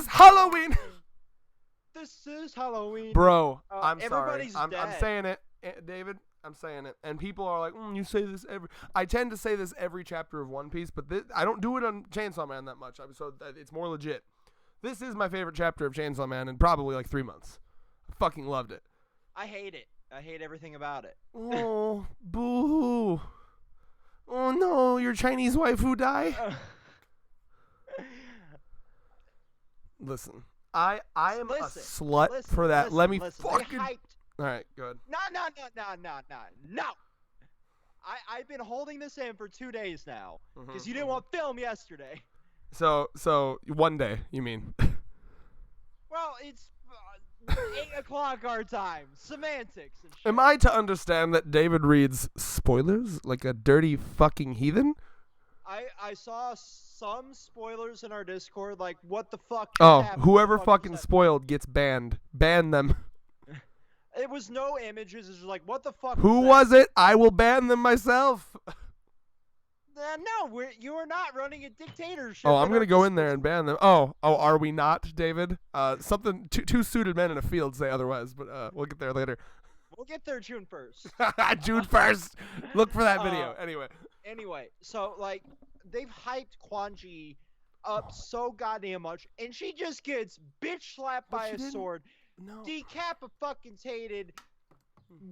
is Halloween. This is Halloween. Bro, I'm sorry. Everybody's I'm dead. saying it, David. I'm saying it. And people are like, you say this every... I tend to say this every chapter of One Piece, but I don't do it on Chainsaw Man that much, so it's more legit. This is my favorite chapter of Chainsaw Man in probably like 3 months. I fucking loved it. I hate it. I hate everything about it. Oh, boo-hoo. Oh, no, your Chinese waifu die? Listen, I am a slut for that. Let me fucking... Hyped. All right, go ahead. No. I've been holding this in for 2 days now because you didn't want film yesterday. So 1 day, you mean? Well, it's 8 o'clock our time. Semantics and shit. Am I to understand that David reads spoilers like a dirty fucking heathen? I saw some spoilers in our Discord. Like, what the fuck? Oh, whoever fucking spoiled gets banned. Ban them. It was no images. It's just like, what the fuck? Who was it? I will ban them myself. No, you are not running a dictatorship. Oh, I'm gonna go in there and ban them. Oh, are we not, David? Something two suited men in a field say otherwise, but we'll get there later. We'll get there June 1st. June 1st. Look for that video. Anyway, so like they've hyped Quanxi up so goddamn much, and she just gets bitch slapped by a sword, decapitated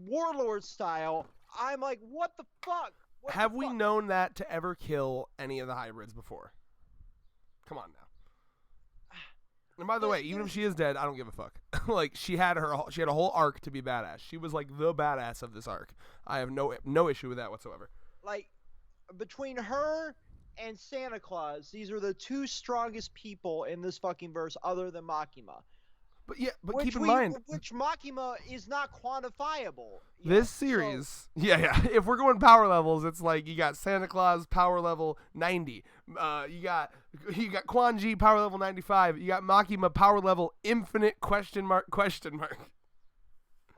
warlord style. I'm like, what the fuck? Have we known that to ever kill any of the hybrids before? Come on now. And by the way, even if she is dead, I don't give a fuck. Like she had a whole arc to be badass. She was like the badass of this arc. I have no issue with that whatsoever. Like between her and Santa Claus, these are the two strongest people in this fucking verse other than Makima. But keep in mind, which Makima is not quantifiable. This series, if we're going power levels, it's like you got Santa Claus power level 90, you got Quanxi power level 95, you got Makima power level infinite question mark.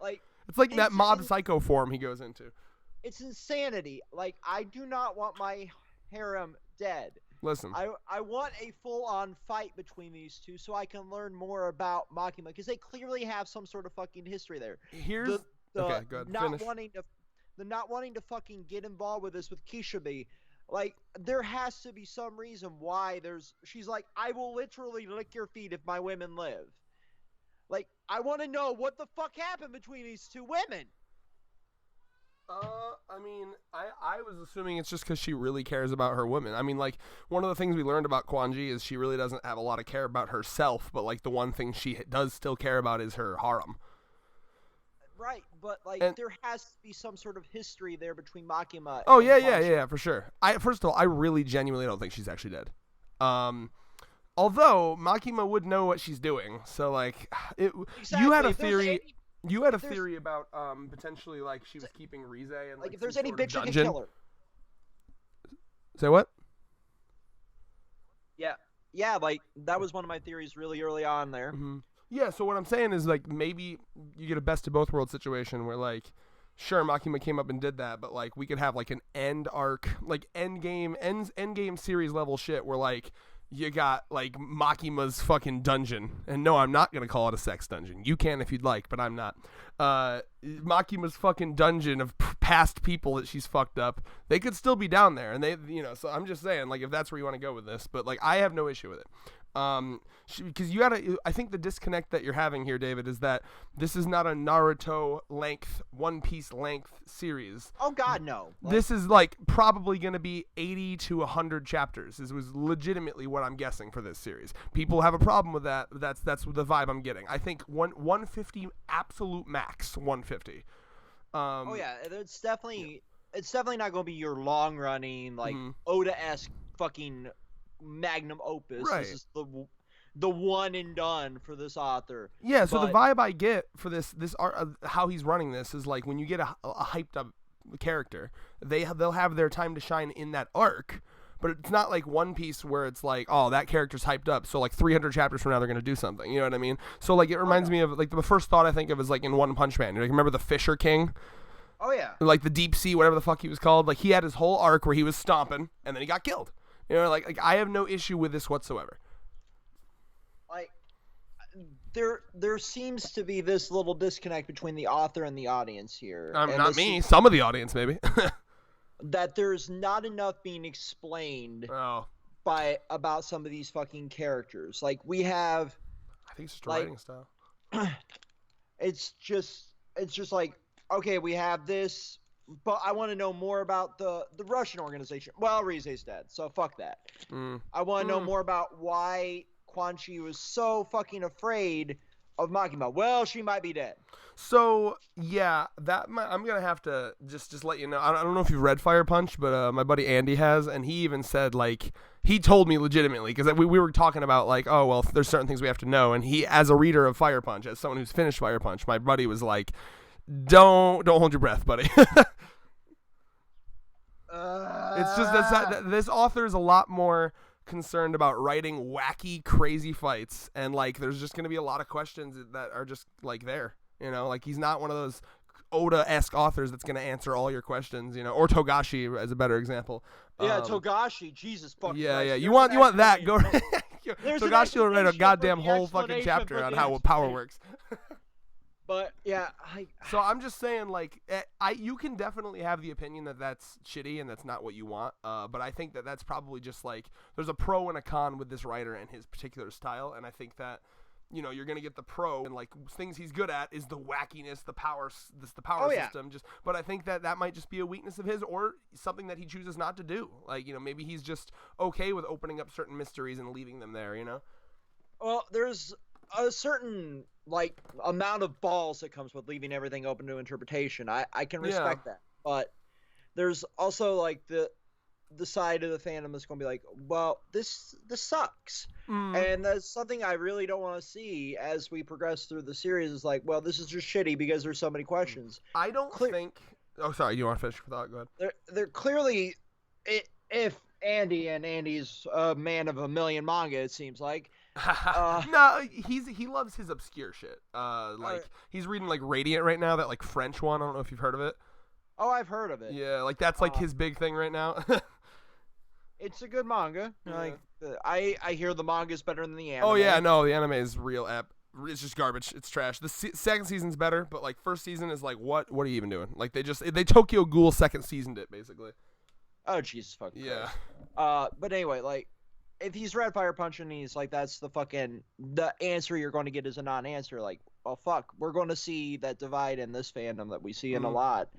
Like it's like that Mob Psycho form he goes into. It's insanity. Like I do not want my harem dead. Listen, I want a full-on fight between these two so I can learn more about Makima because they clearly have some sort of fucking history there. Here's okay, good. Not wanting to fucking get involved with this with Kishibe. Like there has to be some reason why she's like, I will literally lick your feet if my women live. Like I want to know what the fuck happened between these two women. I mean, I was assuming it's just because she really cares about her women. I mean, like, one of the things we learned about Quanxi is she really doesn't have a lot of care about herself, but, like, the one thing she does still care about is her harem. Right, but, like, there has to be some sort of history there between Makima and yeah, for sure. First of all, I really genuinely don't think she's actually dead. Although, Makima would know what she's doing, so, like, you had a theory... You had a theory about potentially like she was keeping Rize and like if there's any bitch who can kill her. Say what? Yeah, like that was one of my theories really early on there. Mm-hmm. Yeah, so what I'm saying is like maybe you get a best of both worlds situation where like sure Makima came up and did that, but like we could have like an end arc, like end game series level shit where like you got, like, Makima's fucking dungeon. And no, I'm not going to call it a sex dungeon. You can if you'd like, but I'm not. Makima's fucking dungeon of past people that she's fucked up. They could still be down there. And they, so I'm just saying, like, if that's where you want to go with this. But, like, I have no issue with it. Because I think the disconnect that you're having here, David, is that this is not a Naruto length, One Piece length series. Oh God, no. This is like probably going to be 80 to 100 chapters. This was legitimately what I'm guessing for this series. People have a problem with that. That's the vibe I'm getting. I think 150 absolute max 150. Oh yeah, it's definitely not going to be your long running like Oda-esque fucking magnum opus. Right. This is the one and done for this author. Yeah, so the vibe I get for this art, how he's running this is like when you get a hyped up character, they'll have their time to shine in that arc, but it's not like One Piece where it's like, oh, that character's hyped up, so like 300 chapters from now they're going to do something, you know what I mean? So like it reminds me of like the first thought I think of is like in One Punch Man. You like, remember the Fisher King? Oh yeah. Like the Deep Sea, whatever the fuck he was called. Like he had his whole arc where he was stomping and then he got killed. You know, like I have no issue with this whatsoever. Like there seems to be this little disconnect between the author and the audience here. And Not me. Some of the audience, maybe. that there's not enough being explained Oh, about some of these fucking characters. Like we have, I think it's just like, writing style. it's just like, okay, we have this, but I want to know more about the Russian organization. Well, Rize's dead, so fuck that. I want to know more about why Quanxi was so fucking afraid of Makima. Well, she might be dead. So yeah, I'm gonna have to just let you know. I don't know if you've read Fire Punch, but my buddy Andy has, and he even said, like, he told me legitimately, because we were talking about, like, oh well, there's certain things we have to know, and he, as a reader of Fire Punch, as someone who's finished Fire Punch, my buddy was like, don't hold your breath, buddy. It's just that this author is a lot more concerned about writing wacky, crazy fights, and like there's just gonna be a lot of questions that are just like there, you know, like he's not one of those Oda-esque authors that's gonna answer all your questions, you know, or Togashi as a better example. Yeah, Togashi, Jesus fucking yeah, Christ. yeah, you want that? Go. Togashi will write a goddamn the whole fucking chapter on how power works. But yeah, so I'm just saying, like, you can definitely have the opinion that that's shitty and that's not what you want. But I think that that's probably just like there's a pro and a con with this writer and his particular style, and I think that, you know, you're gonna get the pro and like things he's good at is the wackiness, the power system. But I think that might just be a weakness of his or something that he chooses not to do. Like, you know, maybe he's just okay with opening up certain mysteries and leaving them there. You know. Well, there's a certain like amount of balls that comes with leaving everything open to interpretation. I can respect that, but there's also like the side of the fandom that's going to be like, well, this sucks, and that's something I really don't want to see as we progress through the series. Is like, well, this is just shitty because there's so many questions. I don't think. Oh, sorry, you want to finish your thought? Go ahead. They're clearly, if Andy's a man of a million manga, it seems like. No, he loves his obscure shit. He's reading like Radiant right now, that like French one. I don't know if you've heard of it. Oh, I've heard of it. Yeah, like that's like his big thing right now. It's a good manga. Yeah. Like I hear the manga is better than the anime. Oh yeah, no, the anime is real it's just garbage. It's trash. The second season's better, but like first season is like what are you even doing? Like they Tokyo Ghoul second seasoned it basically. Oh Jesus fucking yeah. Christ. But anyway, like if he's read Fire Punch and he's like, that's the answer you're going to get is a non-answer. Like, oh fuck, we're going to see that divide in this fandom that we see in a lot.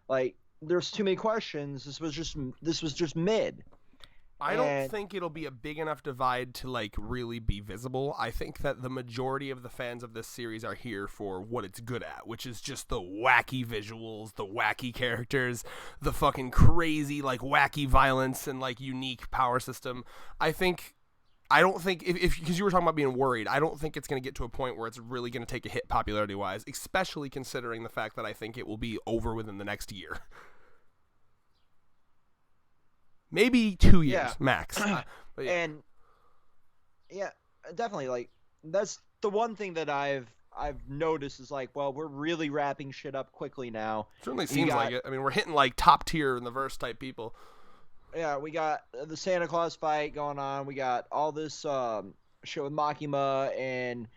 Like, there's too many questions. This was just mid. I don't think it'll be a big enough divide to like really be visible. I think that the majority of the fans of this series are here for what it's good at, which is just the wacky visuals, the wacky characters, the fucking crazy like wacky violence and like unique power system. I don't think if because you were talking about being worried, I don't think it's going to get to a point where it's really going to take a hit popularity wise, especially considering the fact that I think it will be over within the next year. Maybe 2 years max. But yeah. And yeah, definitely. Like that's the one thing that I've noticed is like, well, we're really wrapping shit up quickly now. Certainly seems like it. I mean, we're hitting like top tier in the verse type people. Yeah, we got the Santa Claus fight going on. We got all this shit with Makima and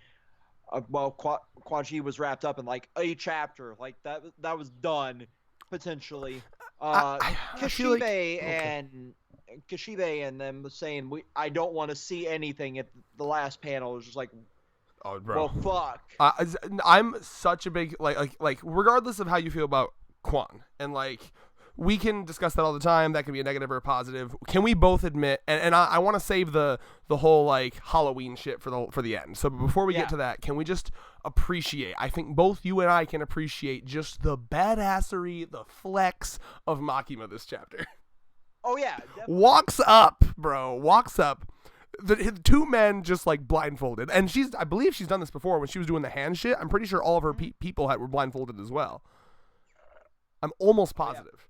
Quanxi was wrapped up in like a chapter. Like that was done potentially. Kishibe and them saying I don't want to see anything at the last panel. It was just like, oh, bro. Well, fuck. I'm such a big like regardless of how you feel about Quan, and like we can discuss that all the time. That can be a negative or a positive. Can we both admit? And I want to save the whole like Halloween shit for the end. So before we get to that, can we just appreciate? I think both you and I can appreciate just the badassery, the flex of Makima this chapter. Oh yeah, definitely. Walks up, bro. Walks up. The two men just like blindfolded, and I believe she's done this before when she was doing the hand shit. I'm pretty sure all of her people were blindfolded as well. I'm almost positive.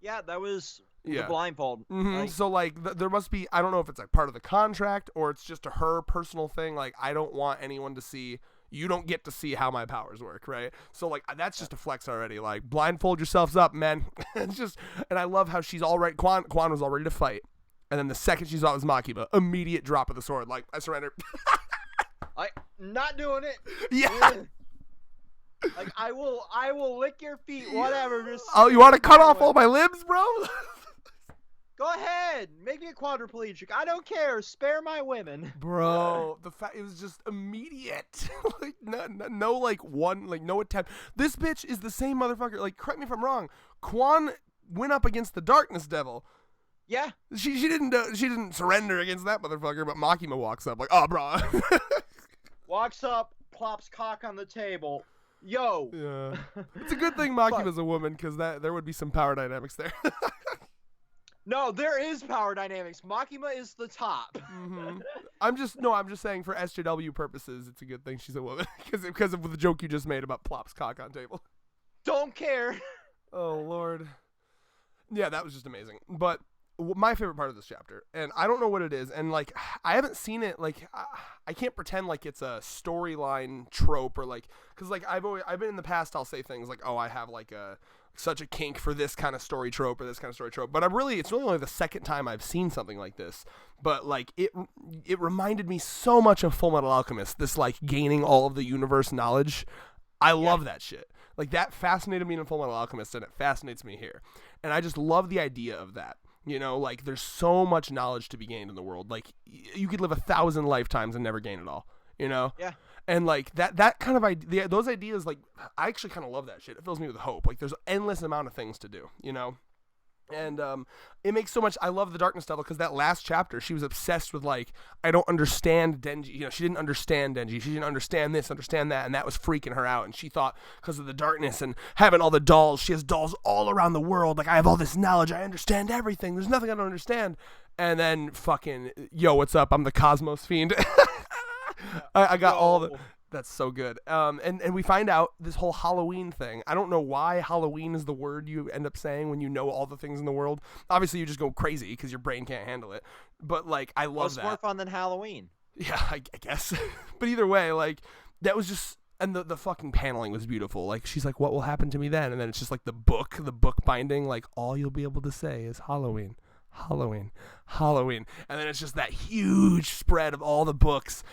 Yeah, that was the blindfold. Mm-hmm. Like, so like there must be, I don't know if it's like part of the contract or it's just her personal thing. Like I don't want anyone to see. You don't get to see how my powers work, right? So like that's just a flex already. Like blindfold yourselves up, men. It's just, and I love how she's all right. Quan was all ready to fight, and then the second she saw it was Makima, immediate drop of the sword. Like I surrender. not doing it. Yeah. Like I will lick your feet, whatever. Just Oh, you want to cut off all my limbs, bro? go ahead, make me a quadriplegic. I don't care. Spare my women, bro. The fact it was just immediate. Like no, like one, like no attempt. This bitch is the same motherfucker. Like, correct me if I'm wrong. Quan went up against the Darkness Devil. Yeah. She didn't surrender against that motherfucker. But Makima walks up like, oh, bro. Walks up, plops cock on the table. Yo. Yeah. It's a good thing Makima's a woman, because there would be some power dynamics there. No, there is power dynamics. Makima is the top. Mm-hmm. I'm just saying for SJW purposes, it's a good thing she's a woman, because of the joke you just made about plops cock on table. Don't care. Oh Lord. Yeah, that was just amazing. But my favorite part of this chapter, and I don't know what it is, and like I haven't seen it, like I can't pretend like it's a storyline trope, or like, because like I've been in the past, I'll say things like, oh, I have like such a kink for this kind of story trope or this kind of story trope, but it's really only the second time I've seen something like this. But like it reminded me so much of Full Metal Alchemist, this like gaining all of the universe knowledge. I love that shit. Like, that fascinated me in Full Metal Alchemist, and it fascinates me here. And I just love the idea of that. You know, like, there's so much knowledge to be gained in the world. Like, you could live 1,000 lifetimes and never gain it all, you know? Yeah. And, like, that kind of idea, those ideas, like, I actually kind of love that shit. It fills me with hope. Like, there's an endless amount of things to do, you know? And it makes so much. I love the Darkness Devil, because that last chapter, she was obsessed with, like, I don't understand Denji. You know, she didn't understand Denji. She didn't understand this, understand that, and that was freaking her out. And she thought, because of the darkness and having all the dolls, she has dolls all around the world. Like, I have all this knowledge. I understand everything. There's nothing I don't understand. And then fucking, yo, what's up? I'm the Cosmos Fiend. I got all the. That's so good. And we find out this whole Halloween thing. I don't know why Halloween is the word you end up saying when you know all the things in the world. Obviously, you just go crazy because your brain can't handle it. But, like, I love that. It's more fun than Halloween. Yeah, I guess. But either way, like, that was just... And the fucking paneling was beautiful. Like, she's like, what will happen to me then? And then it's just, like, the book binding. Like, all you'll be able to say is Halloween. Halloween. Halloween. And then it's just that huge spread of all the books.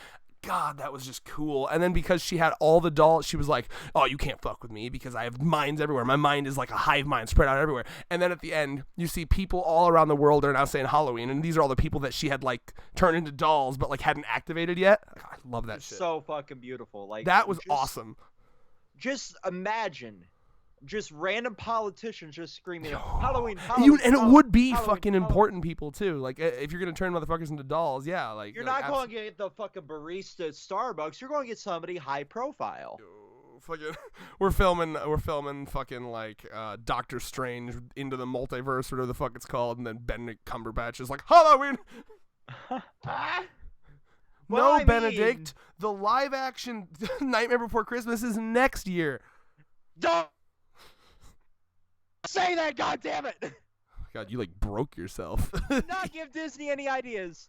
God, that was just cool. And then because she had all the dolls, she was like, oh, you can't fuck with me because I have minds everywhere. My mind is like a hive mind spread out everywhere. And then at the end, you see people all around the world are now saying Halloween, and these are all the people that she had like turned into dolls but like hadn't activated yet. I love that shit. So fucking beautiful. Like, that was awesome. Just imagine just random politicians just screaming Halloween, and it would be fucking important people too. Like, if you're gonna turn motherfuckers into dolls, yeah, like you're not going to get the fucking barista at Starbucks. You're going to get somebody high profile. Fucking, we're filming fucking like Doctor Strange Into the Multiverse, whatever the fuck it's called, and then Benedict Cumberbatch is like Halloween. Well, no, Benedict, the live action Nightmare Before Christmas is next year. Don't say that, goddammit! God, you like broke yourself. Do not give Disney any ideas.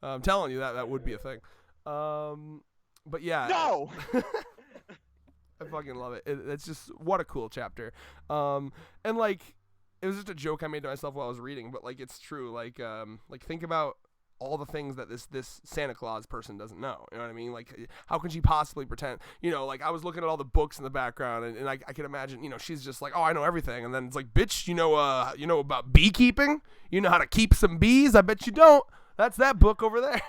I'm telling you that would be a thing. But yeah. No! I fucking love it. It's just, what a cool chapter. And like, it was just a joke I made to myself while I was reading, but like, it's true. Like think about all the things that this Santa Claus person doesn't know. You know what I mean? Like, how can she possibly pretend? You know, like, I was looking at all the books in the background, and I could imagine, you know, she's just like, oh, I know everything. And then it's like, bitch, you know about beekeeping? You know how to keep some bees? I bet you don't. That's that book over there.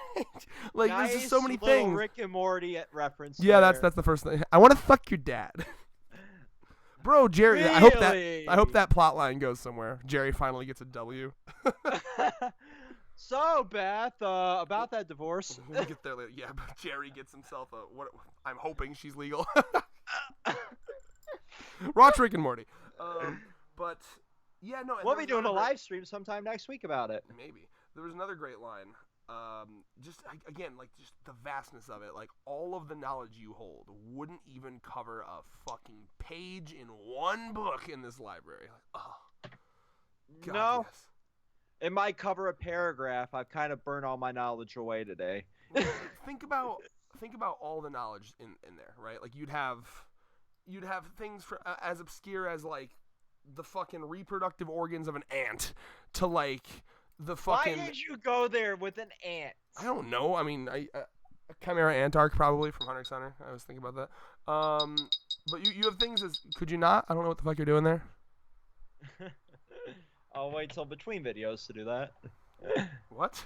Like, nice, there's just so many things. Rick and Morty reference. Yeah, there. that's the first thing. I want to fuck your dad. Bro, Jerry, really? I hope that plot line goes somewhere. Jerry finally gets a W. So, Beth, about that divorce. We'll get there later. Yeah, but Jerry gets himself a... What? I'm hoping she's legal. Watch Rick and Morty. But, yeah, no... We'll be doing a live stream sometime next week about it. Maybe. There was another great line. Just, again, like, just the vastness of it. Like, all of the knowledge you hold wouldn't even cover a fucking page in one book in this library. Like, oh. God, no. Yes. It might cover a paragraph. I've kind of burned all my knowledge away today. Think about all the knowledge in there, right? Like, you'd have things as obscure as like the fucking reproductive organs of an ant to like the fucking. Why did you go there with an ant? I don't know. I mean, Chimera Antark probably from Hunter x Hunter. I was thinking about that. But you have things as could you not? I don't know what the fuck you're doing there. I'll wait till between videos to do that. What?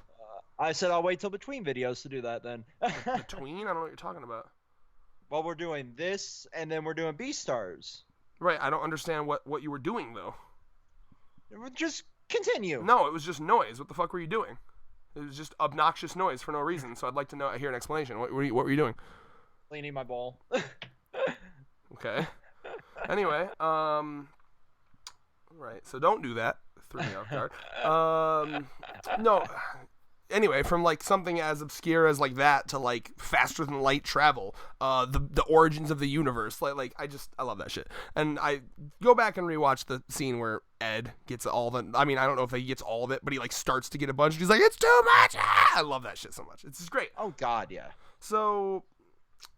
I said I'll wait till between videos to do that then. Between? I don't know what you're talking about. Well, we're doing this, and then we're doing B-Stars. Right, I don't understand what you were doing, though. Just continue. No, it was just noise. What the fuck were you doing? It was just obnoxious noise for no reason, so I'd like to hear an explanation. What were you doing? Cleaning my bowl. Okay. Anyway, right, so don't do that. Threw me off guard. No. Anyway, from like something as obscure as like that to like faster than light travel, the origins of the universe, like I love that shit. And I go back and rewatch the scene where Ed gets all the. I mean, I don't know if he gets all of it, but he like starts to get a bunch. He's like, it's too much. Ah! I love that shit so much. It's just great. Oh God, yeah. So,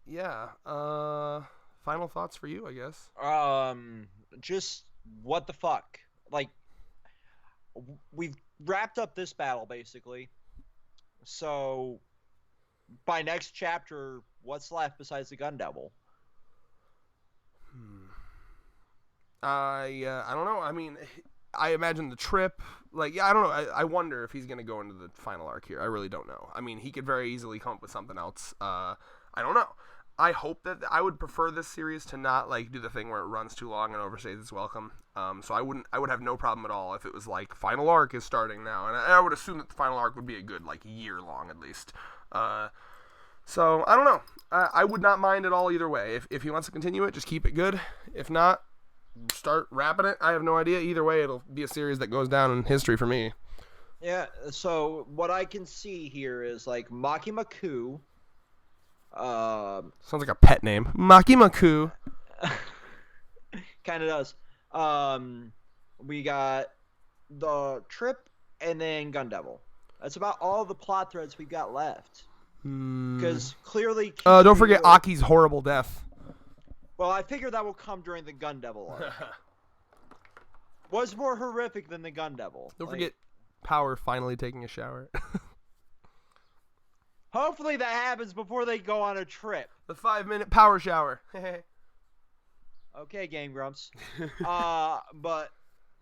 yeah. Final thoughts for you, I guess. Just what the fuck? Like, we've wrapped up this battle basically. So, by next chapter, what's left besides the Gun Devil? I don't know. I mean, I imagine the trip. Like, yeah, I don't know. I wonder if he's gonna go into the final arc here. I really don't know. I mean, he could very easily come up with something else. I don't know. I hope that I would prefer this series to not like do the thing where it runs too long and overstays its welcome. So I would have no problem at all if it was like final arc is starting now, and I would assume that the final arc would be a good like year long at least. So I don't know. I would not mind at all either way. If he wants to continue it, just keep it good. If not, start wrapping it. I have no idea. Either way, it'll be a series that goes down in history for me. Yeah. So what I can see here is like Makima Ku. Sounds like a pet name. Makima-ku. Kind of does. We got the trip and then Gun Devil. That's about all the plot threads we've got left. Because clearly... don't forget Aki's horrible death. Well, I figure that will come during the Gun Devil arc. Was more horrific than the Gun Devil. Don't forget Power finally taking a shower. Hopefully that happens before they go on a trip. The 5-minute power shower. Okay, Game Grumps. But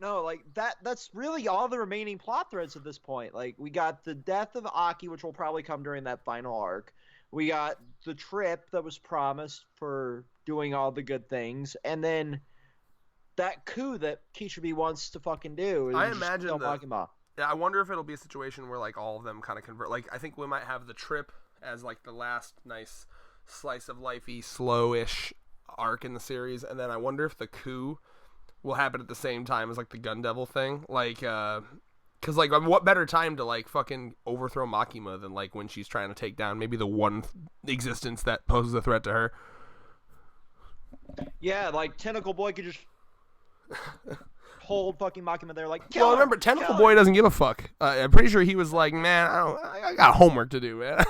no, like that's really all the remaining plot threads at this point. Like we got the death of Aki, which will probably come during that final arc. We got the trip that was promised for doing all the good things, and then that coup that Kishibe wants to fucking do. I imagine Yeah, I wonder if it'll be a situation where like all of them kind of convert. Like I think we might have the trip as like the last nice slice of lifey, slowish arc in the series, and then I wonder if the coup will happen at the same time as like the Gun Devil thing. Like, because like what better time to like fucking overthrow Makima than like when she's trying to take down maybe the one existence that poses a threat to her. Yeah, like Tentacle Boy could just hold fucking Makima there, like. Well, remember, Tentacle Boy doesn't give a fuck. I'm pretty sure he was like, man, I got homework to do, man.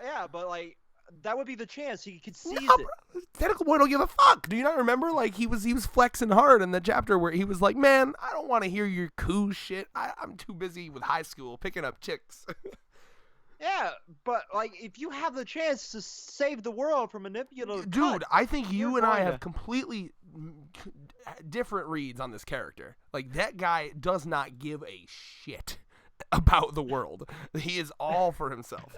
Yeah, but like that would be the chance he could seize it. Bro, Tentacle Boy don't give a fuck. Do you not remember? Like he was flexing hard in the chapter where he was like, man, I don't want to hear your coup shit. I'm too busy with high school picking up chicks. Yeah, but like if you have the chance to save the world from manipulative dude, I think you and I have to... completely different reads on this character. Like that guy does not give a shit about the world. He is all for himself.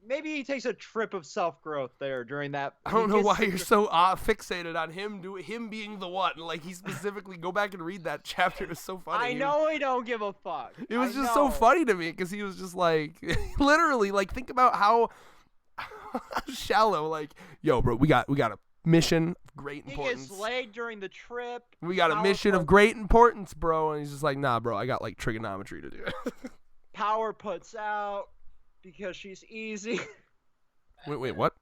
Maybe he takes a trip of self-growth there during that. I don't know why you're so fixated on him being the one. Like he specifically go back and read that chapter. It's so funny. I know he don't give a fuck. It was just so funny to me because he was just like, literally, like think about how shallow. Like, yo, bro, we got a mission of great importance. He gets laid during the trip. We got a mission of great importance, bro. And he's just like, nah, bro, I got like trigonometry to do. Power puts out. Because she's easy. Wait, what?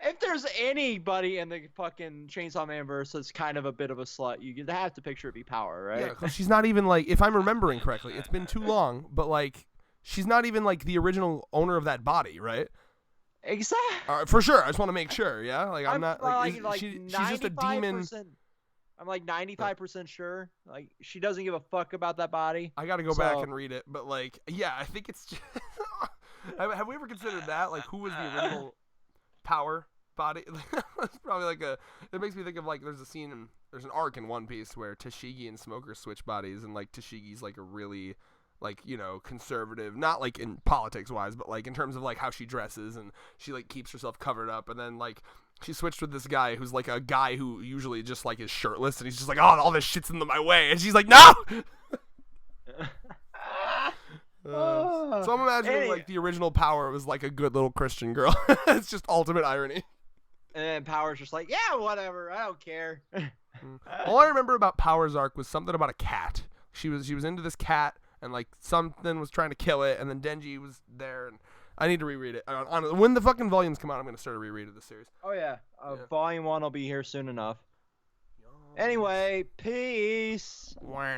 If there's anybody in the fucking Chainsaw Man verse that's kind of a bit of a slut, you have to picture it be Power, right? Yeah, because she's not even like, if I'm remembering correctly, it's been too long, but like, she's not even like the original owner of that body, right? Exactly. For sure. I just want to make sure, yeah? Like, I'm not, like, she's just a demon. I'm like 95% sure. Like she doesn't give a fuck about that body. I got to go back and read it, but like, yeah, I think it's just. Have we ever considered that? Like, who was the original power body? It's probably like a. It makes me think of like there's an arc in One Piece where Tashigi and Smoker switch bodies, and like Tashigi's like a really like, you know, conservative, not like in politics wise, but like in terms of like how she dresses, and she like keeps herself covered up, and then like she switched with this guy who's like a guy who usually just like is shirtless, and he's just like, oh, all this shit's in my way, and she's like, no. So I'm imagining like the original Power was like a good little Christian girl. It's just ultimate irony. And then Power's just like, yeah, whatever, I don't care. All I remember about Power's arc was something about a cat. She was into this cat, and like something was trying to kill it, and then Denji was there, and I need to reread it. When the fucking volumes come out, I'm gonna start a reread of the series. Oh yeah, Volume 1 will be here soon enough. Anyway, peace. Wah.